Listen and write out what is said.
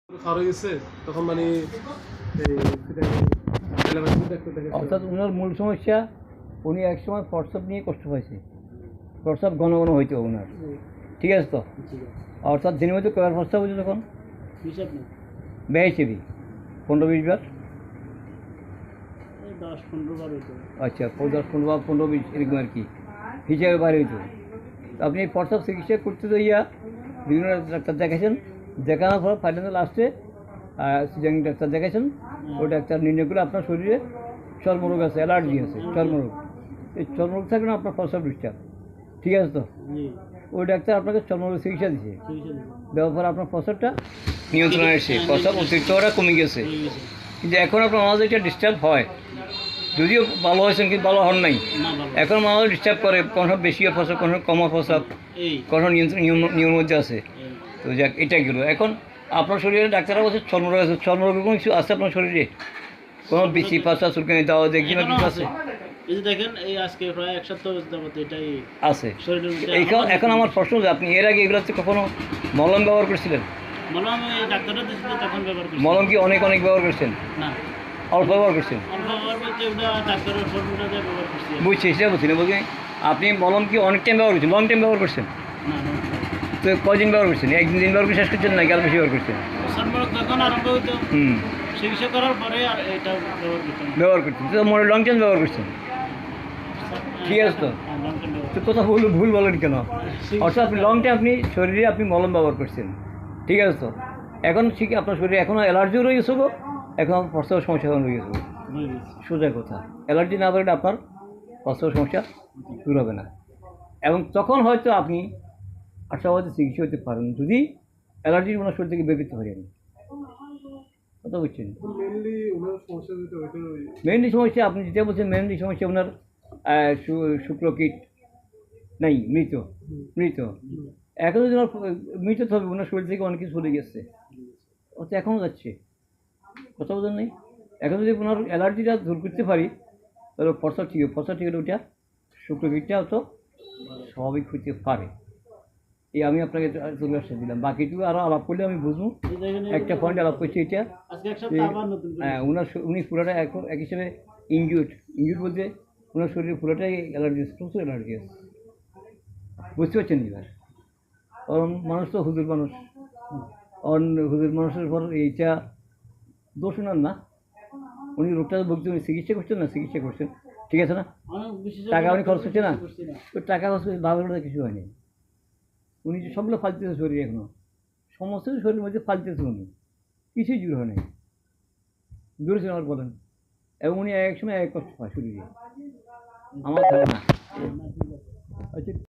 খাওয়া হয়ে গেছে তখন মানে অর্থাৎ ওনার মূল সমস্যা উনি একসময় প্রস্রাব নিয়ে কষ্ট পাইছে, প্রস্রাব ঘন ঘন হইতো ওনার, ঠিক আছে তো? অর্থাৎ দিনের মধ্যে কয়েক প্রস্রাব হইতো তখন বেড়েছে 15-20 বার, 10-15 বার হইতো। আচ্ছা 10-15 বার, 15-20 এরকম আর কি হিসাবে বাইরে হইতো। আপনি এই প্রস্রাব চিকিৎসা করতে যাইয়া বিভিন্ন ডাক্তার দেখাইছেন, দেখানোর পর ফাইনাল লাস্টে সিজারিং ডাক্তার দেখাইছেন। ওই ডাক্তার নির্ণয় করে আপনার শরীরে চর্মরোগ আছে, অ্যালার্জি আছে, চর্মরোগ। এই চর্মরোগ থাকলে না আপনার প্রস্রাব ডিস্টার্ব, ঠিক আছে তো? ওই ডাক্তার আপনাকে চর্মরোগের চিকিৎসা দিচ্ছে, দেওয়ার পর আপনার প্রস্রাবটা নিয়ন্ত্রণে এসে প্রস্রাব অতিরিক্তটা কমে গেছে। কিন্তু এখন আপনার মাঝে এটা ডিস্টার্ব হয়, যদিও ভালো হয়েছেন কিন্তু ভালো হন নাই। এখন মানুষ ডিস্টার্ব করে, কোনো বেশি প্রস্রাব, কোনো কম প্রস্রাব, কোনো নিয়ম মধ্যে আছে। তো যাক, এটা গেল। এখন আপনার শরীরে ডাক্তাররা বলছে চর্মরোগ আছে। চর্মরোগের কোনো কিছু আছে আপনার শরীরে? কোনো বেশি প্রস্রাব চুলকানি দেওয়া দেখি না কিছু আছে? এই যে দেখেন, এই আজকে প্রায় 1 সপ্তাহ যাবত এটাই আছে শরীরের মধ্যে। এখন আমার প্রশ্ন যে আপনি এর আগে এগুলোতে কখনো মলম ব্যবহার করছিলেন? মলম এই ডাক্তাররা দিয়েছিল তখন ব্যবহার করছি। মলম কি অনেক ব্যবহার করছেন? না, অল্প ব্যবহার করছেন? অল্প ব্যবহার বলতে ওটা ডাক্তারের ফর্মুলা দিয়ে ব্যবহার করছি। বুঝছি, সেটা বলছি না। বলছি আপনি মলম কি অনেক টাইম ব্যবহার করছেন, লং টাইম ব্যবহার করছেন? না, তো কয়দিন ব্যবহার করছেন? একদিন ব্যবহার করে শেষ করছেন নাকি আরও বেশি ব্যবহার করছেন? চর্মরোগ যখন আরম্ভ হইতো চিকিৎসা করার পরে আর এটা ব্যবহার করছেন, তো মনে লং টাইম ব্যবহার করছেন, ঠিক আছে তো? তো কথা ভুল বলেন কেন? অর্থাৎ আপনি লং টাইম আপনি শরীরে আপনি মলম ব্যবহার করছেন, ঠিক আছে তো? এখন ঠিক আপনার শরীরে এখনও অ্যালার্জিও রয়ে গেছে, এখন প্রস্রাবের সমস্যা এখন রয়ে গেছে। সোজা কথা, অ্যালার্জি না বললে আপনার প্রস্রাবের সমস্যা দূর হবে না। এবং তখন হয়তো আপনি আশাবাদী চিকিৎসা হতে পারেন যদি অ্যালার্জির ওনার শরীর থেকে বের করতে পারি। আমি কথা বুঝছেন? মেনলি সমস্যা আপনি যেটা বলছেন, মেনলি সমস্যা ওনার শুক্রকীট নেই, মৃত। এখন যদি ওনার মৃত হবে, ওনার শরীর থেকে অনেক কিছু চলে গেছে, ও তো এখনও যাচ্ছে। কথা বোঝেন নেই? এখন যদি ওনার অ্যালার্জিটা দূর করতে পারি তাহলে প্রস্রাব ঠিক হলে ওটা শুক্রকীটটা তো স্বাভাবিক হইতে পারে। এই আমি আপনাকে চলে আসতে দিলাম, বাকিটুকু আরও আলাপ করলে আমি বুঝবো। একটা পয়েন্ট আলাপ করছি এটা, উনি পুরোটা এক হিসেবে ইনজুর্ড বলতে ওনার শরীরে পুরোটাই অ্যালার্জি, প্রচুর অ্যালার্জি আছে। বুঝতে পারছেন এবার? কারণ মানুষ তো হুজুর মানুষ, হুজুর মানুষের পর এইটা দোষ ওনার না। উনি রোগটা বলতে উনি চিকিৎসা করছেন, ঠিক আছে না? টাকা উনি খরচ করছে না, ওই টাকা খরচ করছে, ভালো কিছু হয়নি। উনি যে সবগুলো ফালতেছে শরীরে, এখনো সমস্ত শরীরের মধ্যে ফালতেছে, উনি কিছুই জোর হয় নাই, জোর ছিল আমার বলেন। এবং উনি এক সময় এক কষ্ট পায় শরীরে, আমার ধারণা। আচ্ছা।